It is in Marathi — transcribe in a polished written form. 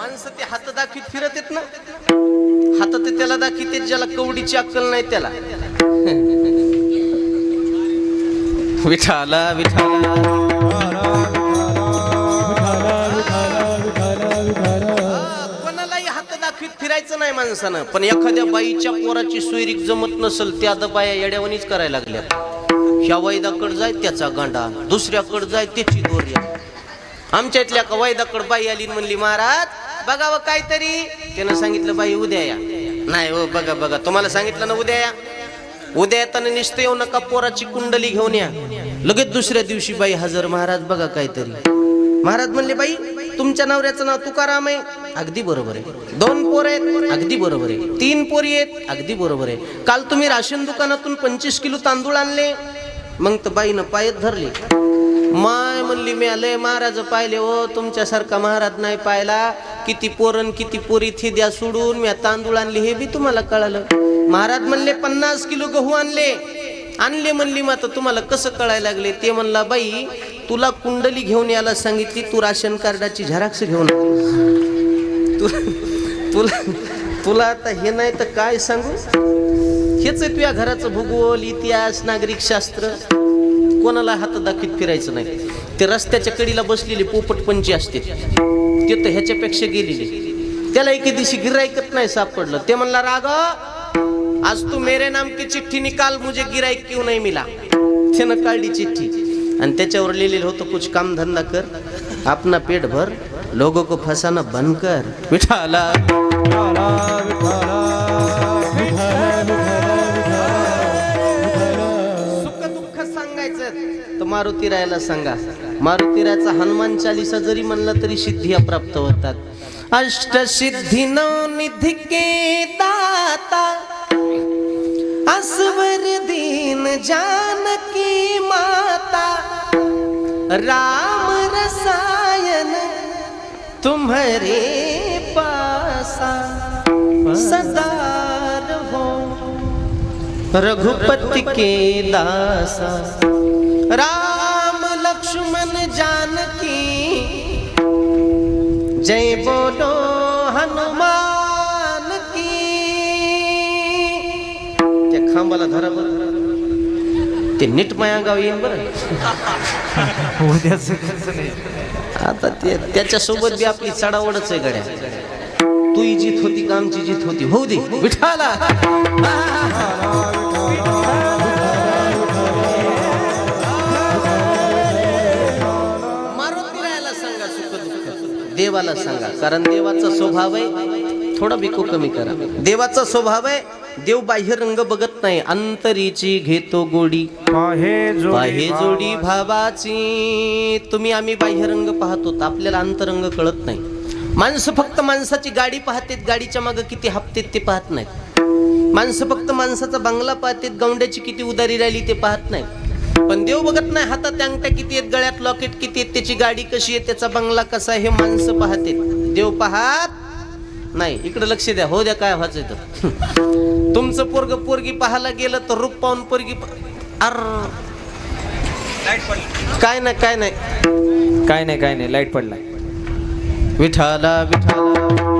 माणसं ते हात दाखवीत फिरत येत ना, हात ते त्याला दाखवित ज्याला कवडीची अक्कल नाही त्याला. विठाला विठाला कोणालाही हात दाखवीत फिरायचं नाही माणसानं. पण एखाद्या बाईच्या पोराची सोयरीक जमत नसल त्या बाया येड्यावानीच करायला लागल्या. ह्या वैदाकडे जाय त्याचा गांडा, दुसऱ्याकडे जाय त्याची दोर्या. आमच्या इथल्या का वैदाकडे बाई आली म्हणली महाराज बघावं काहीतरी. त्यानं सांगितलं बाई उद्या या. नाही हो बघा बघा तुम्हाला सांगितलं ना उद्या या. उद्या येताना निश्चित येऊ नका, पोराची कुंडली घेऊन या. लगेच दुसऱ्या दिवशी बाई हजर. महाराज बघा काहीतरी. महाराज म्हणले बाई तुमच्या नवऱ्याचं नाव तुकाराम आहे. अगदी बरोबर आहे. 2 पोर आहेत. अगदी बरोबर आहे. 3 पोरी आहेत. अगदी बरोबर आहे. काल तुम्ही राशन दुकानातून 25 किलो तांदूळ आणले. मग तर बाईनं पायत धरले. माय म्हणली मी आले महाराज पाहिले हो, तुमच्यासारखा महाराज नाही पाहिला. किती पोरण किती पोरी थे द्या सोडून, मी तांदूळ आणले हे बी तुम्हाला कळालं. महाराज म्हणले 50 किलो गहू आणले म्हणली. मग आता तुम्हाला कसं कळायला लागले. ते म्हणला बाई तुला कुंडली घेऊन यायला सांगितली, तू राशन कार्डाची झेरॉक्स घेऊन तुला आता हे नाही तर काय सांगू. हेच आहे तुझ्या घराचं भूगोल, इतिहास, नागरिक शास्त्र. कोणाला हात दाखवीत फिरायचं नाही. ते रस्त्याच्या कडीला बसलेले पोपटपंची असते ते तर ह्याच्यापेक्षा गेलेले. त्याला एके दिवशी गिराईकच नाही सापडलं. ते म्हणला राग आज तू मेरे नाम की चिठ्ठी निकाल, मुझे गिराईक क्यों नहीं मिला. त्यानं काढली चिठ्ठी आणि त्याच्यावर लिहिलेलं होतं कुछ काम धंदा कर, अपना पेट भर, लोगों को फसाना बंद कर. विठाला तर मारुती रायाला सांगा. मारुती रायाचा हनुमान चालीसा जरी म्हणला तरी सिद्धी प्राप्त होतात. अष्टसिद्धी नवनिधी के दाता, असवर दीन जानकी माता, राम रसायन तुम्हारे पासा, सदा रहो रघुपति के दासा. राम लक्ष्मण जानकी जय बोलो हनुमान की. त्या खांबाला धरा बरं, ते नीट माया गाव येईन बरं. आता ते त्याच्यासोबत बी आपली चढावडच आहे गड्या. तू जित होती का आमची जित होती होऊ दे. विठाला देवाला सांगा. कारण देवाचा स्वभाव आहे, थोडा बिको कमी करा. देवाचा स्वभाव आहे, देव बाह्य रंग बघत नाही, अंतरीची घेतो गोडी, बाह्य जोडी भावाची. तुम्ही आम्ही बाह्य रंग पाहतो, आपल्याला अंतरंग कळत नाही. माणसं फक्त माणसाची गाडी पाहतात, गाडीच्या मागे किती हप्ते ते पाहत नाहीत. माणसं फक्त माणसाचा बंगला पाहतात, गौंड्याची किती उदारी राहिली ते पाहत नाहीत. पण देव बघत नाही, हातात अंगठ्या किती आहेत, गळ्यात लॉकेट किती आहेत, त्याची गाडी कशी आहे, त्याचा बंगला कसा आहे, हे माणसं पाहते. देव पाहत नाही. इकडे लक्ष द्या, हो द्या काय व्हायचं तर. तुमचं पोरग पोरगी पाहायला गेलं तर रूप पाहून पोरगी काय नाही लाईट पडलाय. विठाला विठाला